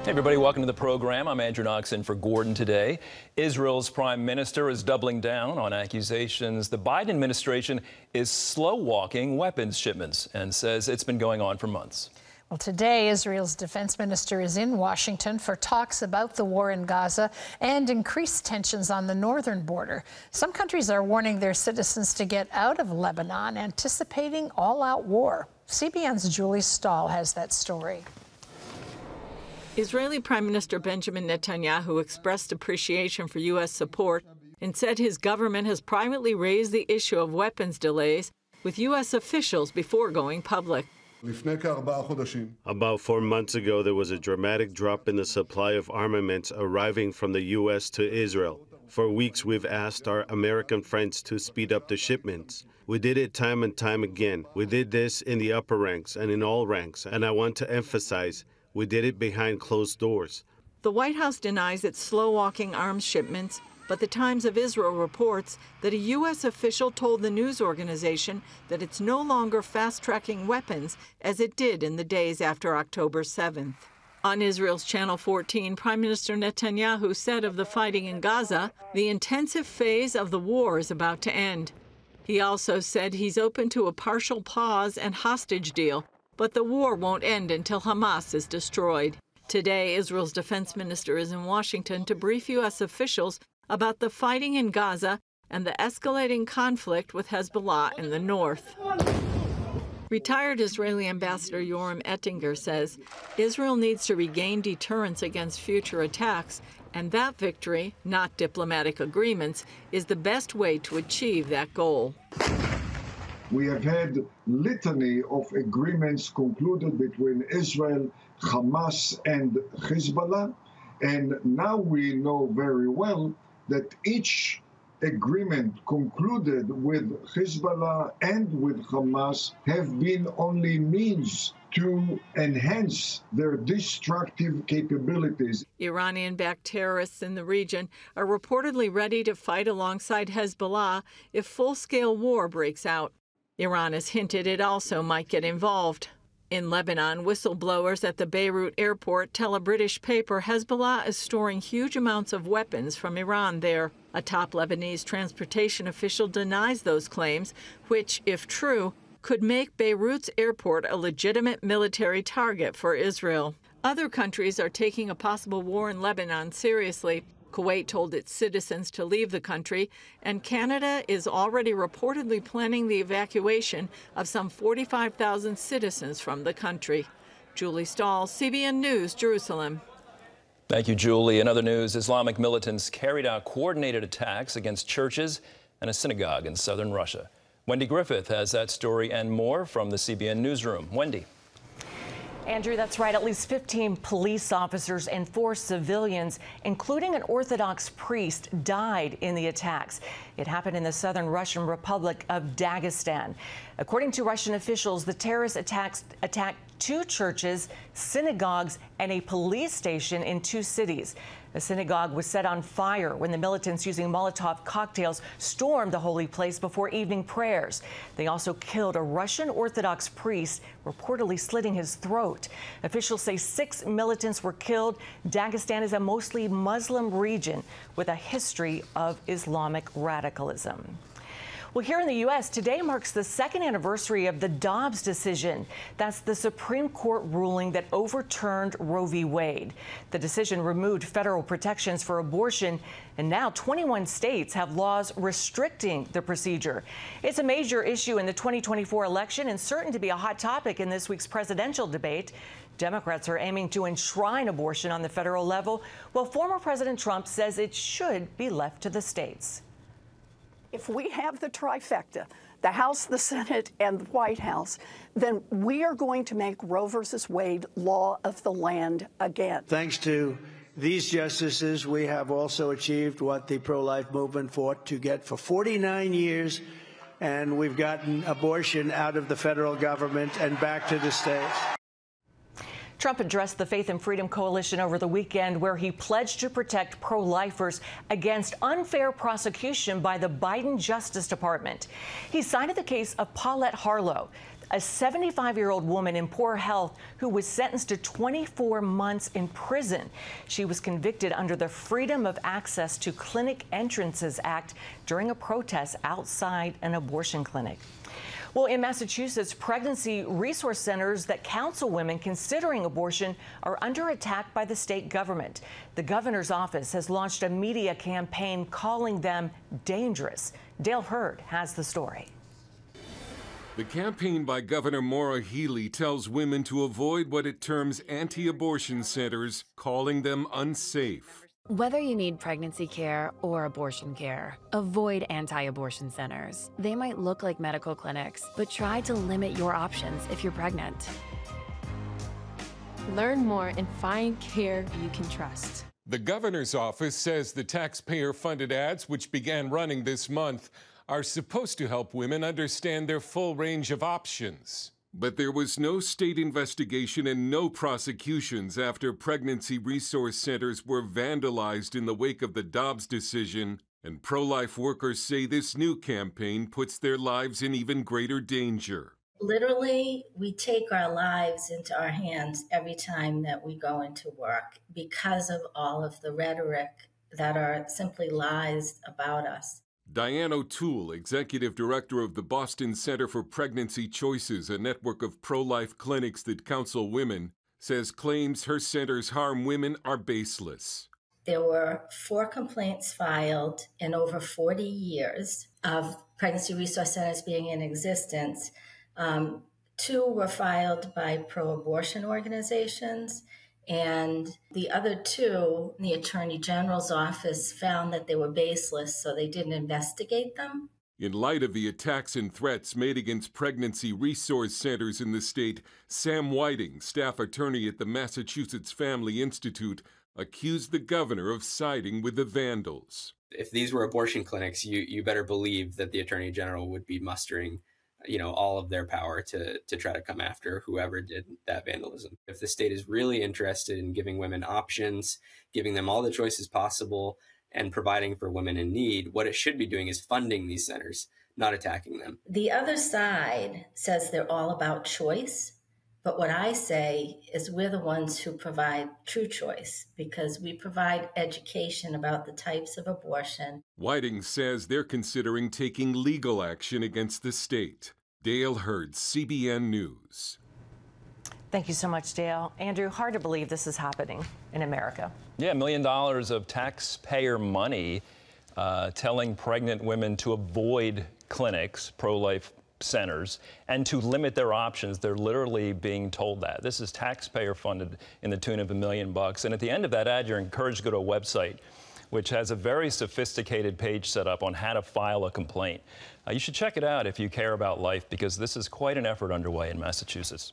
Hey everybody, welcome to the program. I'm Andrew Knox in for Gordon today. Israel's prime minister is doubling down on accusations the Biden administration is slow-walking weapons shipments and says it's been going on for months. Well, today, Israel's defense minister is in Washington for talks about the war in Gaza and increased tensions on the northern border. Some countries are warning their citizens to get out of Lebanon, anticipating all-out war. CBN's Julie Stahl has that story. Israeli Prime Minister Benjamin Netanyahu expressed appreciation for U.S. support and said his government has privately raised the issue of weapons delays with U.S. officials before going public. About 4 months ago, there was a dramatic drop in the supply of armaments arriving from the U.S. to Israel. For weeks, we've asked our American friends to speed up the shipments. We did it time and time again. We did this in the upper ranks and in all ranks, and I want to emphasize, we did it behind closed doors. The White House denies it's slow-walking arms shipments, but the Times of Israel reports that a U.S. official told the news organization that it's no longer fast-tracking weapons as it did in the days after October 7th. On Israel's Channel 14, Prime Minister Netanyahu said of the fighting in Gaza, the intensive phase of the war is about to end. He also said he's open to a partial pause and hostage deal, but the war won't end until Hamas is destroyed. Today, Israel's defense minister is in Washington to brief U.S. officials about the fighting in Gaza and the escalating conflict with Hezbollah in the north. Retired Israeli Ambassador Yoram Ettinger says Israel needs to regain deterrence against future attacks, and that victory, not diplomatic agreements, is the best way to achieve that goal. We have had litany of agreements concluded between Israel, Hamas, and Hezbollah, and now we know very well that each agreement concluded with Hezbollah and with Hamas have been only means to enhance their destructive capabilities. Iranian-backed terrorists in the region are reportedly ready to fight alongside Hezbollah if full-scale war breaks out. Iran has hinted it also might get involved. In Lebanon, whistleblowers at the Beirut airport tell a British paper Hezbollah is storing huge amounts of weapons from Iran there. A top Lebanese transportation official denies those claims, which, if true, could make Beirut's airport a legitimate military target for Israel. Other countries are taking a possible war in Lebanon seriously. Kuwait told its citizens to leave the country, and Canada is already reportedly planning the evacuation of some 45,000 citizens from the country. Julie Stahl, CBN News, Jerusalem. Thank you, Julie. In other news, Islamic militants carried out coordinated attacks against churches and a synagogue in southern Russia. Wendy Griffith has that story and more from the CBN newsroom. Wendy. Andrew, that's right. At least 15 police officers and 4 civilians, including an Orthodox priest, died in the attacks. It happened in the southern Russian Republic of Dagestan. According to Russian officials, the terrorists attacked 2 churches, synagogues, and a police station in 2 cities. The synagogue was set on fire when the militants using Molotov cocktails stormed the holy place before evening prayers. They also killed a Russian Orthodox priest, reportedly slitting his throat. Officials say 6 militants were killed. Dagestan is a mostly Muslim region with a history of Islamic radicalism. Well, here in the U.S., today marks the 2nd anniversary of the Dobbs decision. That's the Supreme Court ruling that overturned Roe v. Wade. The decision removed federal protections for abortion, and now 21 states have laws restricting the procedure. It's a major issue in the 2024 election and certain to be a hot topic in this week's presidential debate. Democrats are aiming to enshrine abortion on the federal level, while former President Trump says it should be left to the states. If we have the trifecta, the House, the Senate, and the White House, then we are going to make Roe versus Wade law of the land again. Thanks to these justices, we have also achieved what the pro-life movement fought to get for 49 years, and we've gotten abortion out of the federal government and back to the states. Trump addressed the Faith and Freedom Coalition over the weekend, where he pledged to protect pro-lifers against unfair prosecution by the Biden Justice Department. He cited the case of Paulette Harlow. a 75-year-old woman in poor health who was sentenced to 24 months in prison. She was convicted under the Freedom of Access to Clinic Entrances Act during a protest outside an abortion clinic. Well, in Massachusetts, pregnancy resource centers that counsel women considering abortion are under attack by the state government. The governor's office has launched a media campaign calling them dangerous. Dale Hurd has the story. The campaign by Governor Maura Healey tells women to avoid what it terms anti-abortion centers, calling them unsafe. Whether you need pregnancy care or abortion care, avoid anti-abortion centers. They might look like medical clinics, but try to limit your options if you're pregnant. Learn more and find care you can trust. The governor's office says the taxpayer-funded ads, which began running this month, are supposed to help women understand their full range of options. But there was no state investigation and no prosecutions after pregnancy resource centers were vandalized in the wake of the Dobbs decision, and pro-life workers say this new campaign puts their lives in even greater danger. Literally, we take our lives into our hands every time that we go into work because of all of the rhetoric that are simply lies about us. Diane O'Toole, executive director of the Boston Center for Pregnancy Choices, a network of pro-life clinics that counsel women, says claims her centers harm women are baseless. There were 4 complaints filed in over 40 years of pregnancy resource centers being in existence. 2 were filed by pro-abortion organizations, and the other 2, the Attorney General's office found that they were baseless, so they didn't investigate them. In light of the attacks and threats made against pregnancy resource centers in the state, Sam Whiting, staff attorney at the Massachusetts Family Institute, accused the governor of siding with the vandals. If these were abortion clinics, you better believe that the Attorney General would be mustering all of their power to try to come after whoever did that vandalism. If the state is really interested in giving women options, giving them all the choices possible, and providing for women in need, what it should be doing is funding these centers, not attacking them. The other side says they're all about choice, but what I say is we're the ones who provide true choice because we provide education about the types of abortion. Whiting says they're considering taking legal action against the state. Dale Hurd, CBN News. Thank you so much, Dale. Andrew, hard to believe this is happening in America. Yeah, $1 million of taxpayer money telling pregnant women to avoid clinics, pro-life centers, and to limit their options. They're literally being told that. This is taxpayer funded in the tune of $1 million. And at the end of that ad, you're encouraged to go to a website which has a very sophisticated page set up on how to file a complaint. You should check it out if you care about life, because this is quite an effort underway in Massachusetts.